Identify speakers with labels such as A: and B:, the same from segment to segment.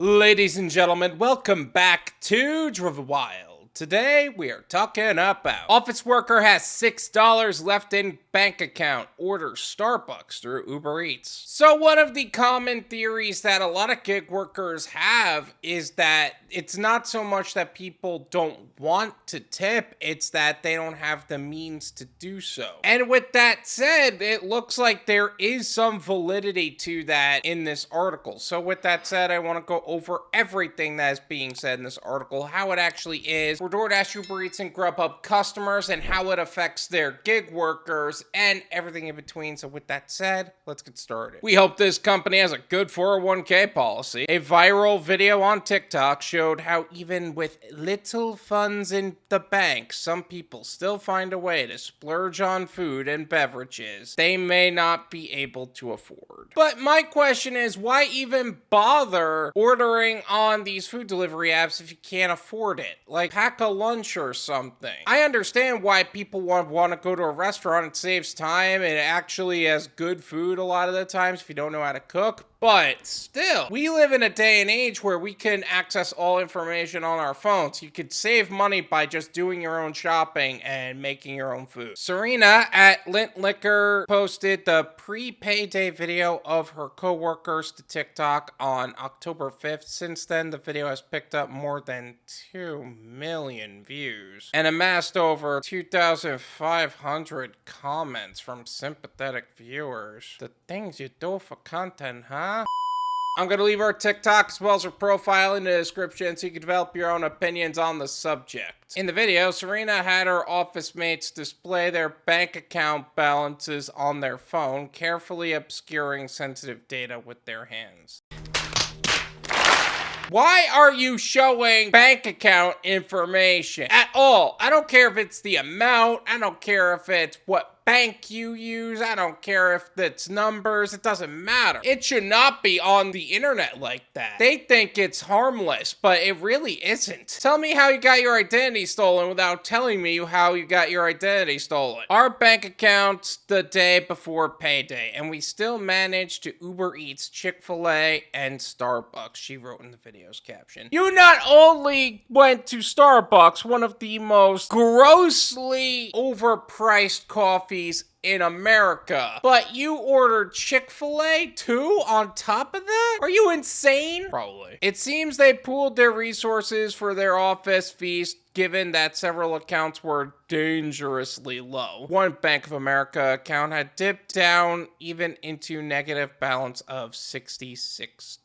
A: Ladies and gentlemen, welcome back to Driven Wyld. Today, we are talking about office worker has $6 left in bank account, orders Starbucks through Uber Eats. So one of the common theories that a lot of gig workers have is that it's not so much that people don't want to tip, it's that they don't have the means to do so. And with that said, it looks like there is some validity to that in this article. So with that said, I want to go over everything that is being said in this article, how it actually is for Doordash UberEats and Grubhub customers, and how it affects their gig workers, and everything in between. So with that said, let's get started. We hope this company has a good 401k policy. A viral video on TikTok showed how even with little funds in the bank, some people still find a way to splurge on food and beverages they may not be able to afford. But my question is, why even bother ordering on these food delivery apps if you can't afford it? Like, pack a lunch or something. I understand why people want to go to a restaurant. It saves time. It actually has good food a lot of the times if you don't know how to cook. But still, we live in a day and age where we can access all information on our phones. You could save money by just doing your own shopping and making your own food. Serena at Lint Liquor posted the pre-payday video of her coworkers to TikTok on October 5th. Since then, the video has picked up more than 2 million views and amassed over 2,500 comments from sympathetic viewers. The things you do for content, huh? I'm going to leave our TikTok as well as her profile in the description so you can develop your own opinions on the subject. In the video, Serena had her office mates display their bank account balances on their phone, carefully obscuring sensitive data with their hands. Why are you showing bank account information at all? I don't care if it's the amount. I don't care if it's what bank you use. I don't care if it's numbers. It doesn't matter. It should not be on the internet like that. They think it's harmless, but it really isn't. Tell me how you got your identity stolen without telling me how you got your identity stolen. Our bank accounts the day before payday, and we still managed to Uber Eats, Chick-fil-A, and Starbucks, she wrote in the video's caption. You not only went to Starbucks, one of the most grossly overpriced coffees in America, but you ordered Chick-fil-A too on top of that? Are you insane? Probably. It seems they pooled their resources for their office feast, given that several accounts were dangerously low. One Bank of America account had dipped down even into negative balance of $66.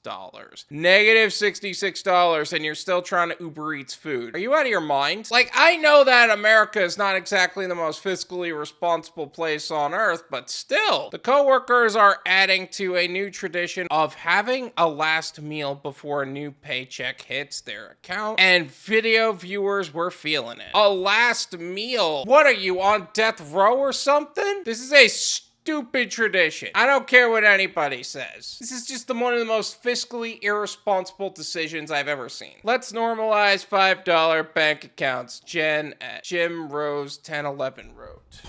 A: Negative $66, and you're still trying to Uber Eats food. Are you out of your mind? Like, I know that America is not exactly the most fiscally responsible place on earth, but still, the coworkers are adding to a new tradition of having a last meal before a new paycheck hits their account, and video viewers were feeling it. A last meal? What are you, on death row or something? This is a stupid tradition. I don't care what anybody says. This is just one of the most fiscally irresponsible decisions I've ever seen. Let's normalize $5 bank accounts, Jen at Jim Rose 1011 wrote.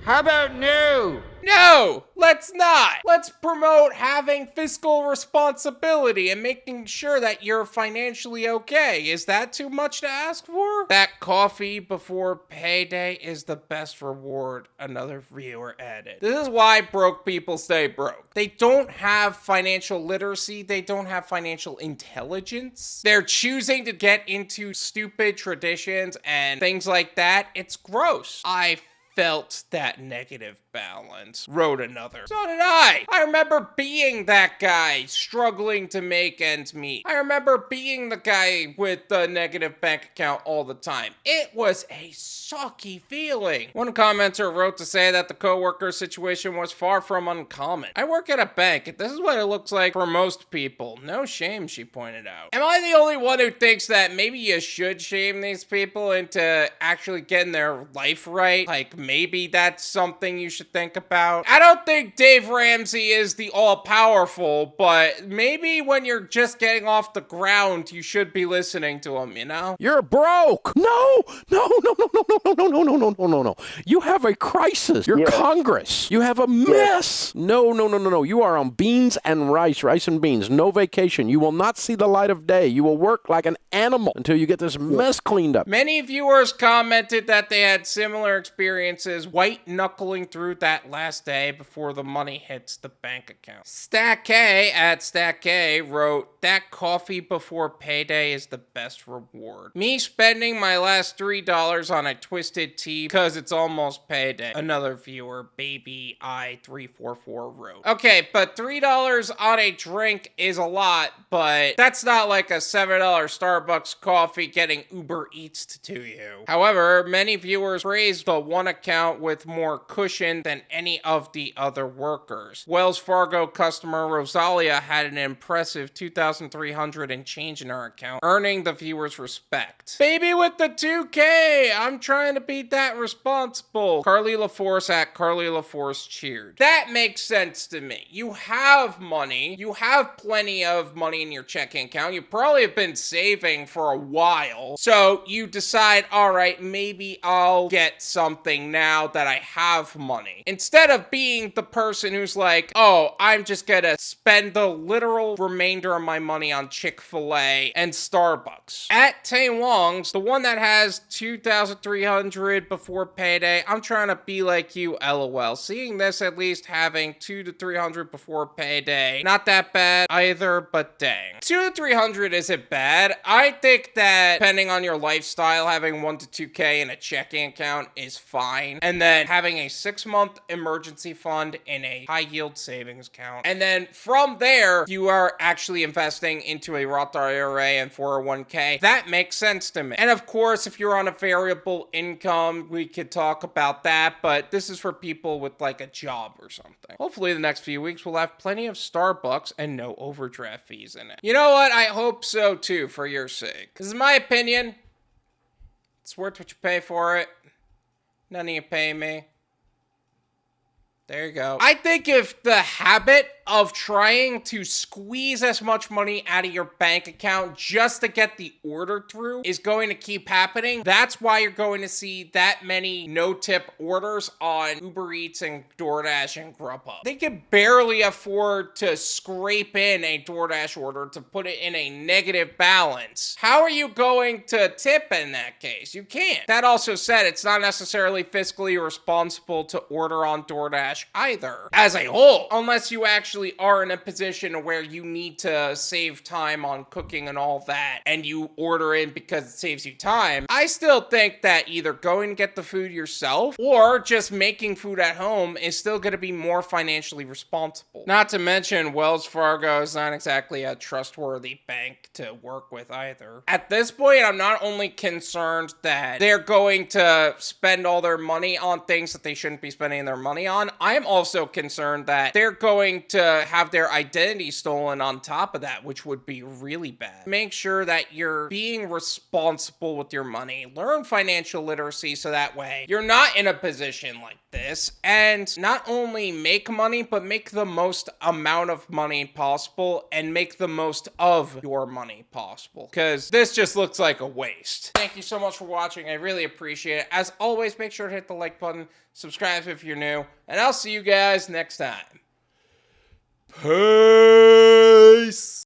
B: How about no?
A: No, let's not. Let's promote having fiscal responsibility and making sure that you're financially okay. Is that too much to ask for? That coffee before payday is the best reward, another viewer added. This is why broke people stay broke. They don't have financial literacy. They don't have financial intelligence. They're choosing to get into stupid traditions and things like that. It's gross. I felt that negative balance, wrote another. So did I. I remember being that guy struggling to make ends meet. I remember being the guy with the negative bank account all the time. It was a sucky feeling. One commenter wrote to say that the coworker situation was far from uncommon. I work at a bank, and this is what it looks like for most people. No shame, she pointed out. Am I the only one who thinks that maybe you should shame these people into actually getting their life right? Like, maybe that's something you should should think about. I don't think Dave Ramsey is the all-powerful, but maybe when you're just getting off the ground, you should be listening to him, you know?
C: You're broke. No. You have a crisis. You're Congress. You have a mess. No. You are on beans and rice and beans. No vacation. You will not see the light of day. You will work like an animal until you get this mess cleaned up.
A: Many viewers commented that they had similar experiences white-knuckling through that last day before the money hits the bank account. Stack K at Stack K wrote, "That coffee before payday is the best reward. Me spending my last $3 on a twisted tea because it's almost payday." Another viewer, Baby I344, wrote. Okay, but $3 on a drink is a lot, but that's not like a $7 Starbucks coffee getting Uber Eats to you. However, many viewers praised the one account with more cushion than any of the other workers. Wells Fargo customer Rosalia had an impressive $2,300 and change in her account, earning the viewers' respect. Baby with the 2K, I'm trying to be that responsible. Carly LaForce at Carly LaForce cheered. That makes sense to me. You have money. You have plenty of money in your checking account. You probably have been saving for a while. So you decide, all right, maybe I'll get something now that I have money. Instead of being the person who's like, oh, I'm just gonna spend the literal remainder of my money on Chick-fil-A and Starbucks. At Tay Wong's, the one that has $2,300 before payday, I'm trying to be like you, LOL. Seeing this at least having $200 to $300 before payday, not that bad either, but dang. $200 to $300 isn't bad. I think that depending on your lifestyle, having $1 to $2K in a checking account is fine. And then having a 6-month emergency fund in a high yield savings account. And then from there, you are actually investing into a Roth IRA and 401k. That makes sense to me. And of course, if you're on a variable income, we could talk about that, but this is for people with like a job or something. Hopefully the next few weeks we'll have plenty of Starbucks and no overdraft fees in it. You know what? I hope so too, for your sake. Because in my opinion, it's worth what you pay for it. None of you pay me. There you go. I think if the habit of trying to squeeze as much money out of your bank account just to get the order through is going to keep happening, that's why you're going to see that many no-tip orders on Uber Eats and Doordash and Grubhub. They can barely afford to scrape in a Doordash order to put it in a negative balance. How are you going to tip in that case? You can't. That also said, it's not necessarily fiscally responsible to order on Doordash either, as a whole, unless you actually are in a position where you need to save time on cooking and all that, and you order in because it saves you time. I still think that either going to get the food yourself or just making food at home is still going to be more financially responsible. Not to mention, Wells Fargo is not exactly a trustworthy bank to work with either. At this point, I'm not only concerned that they're going to spend all their money on things that they shouldn't be spending their money on, I'm also concerned that they're going to have their identity stolen on top of that, which would be really bad. Make sure that you're being responsible with your money. Learn financial literacy so that way you're not in a position like this, and not only make money, but make the most amount of money possible and make the most of your money possible, because this just looks like a waste. Thank you so much for watching. I really appreciate it. As always, make sure to hit the like button, subscribe if you're new, and I'll see you guys next time. Peace.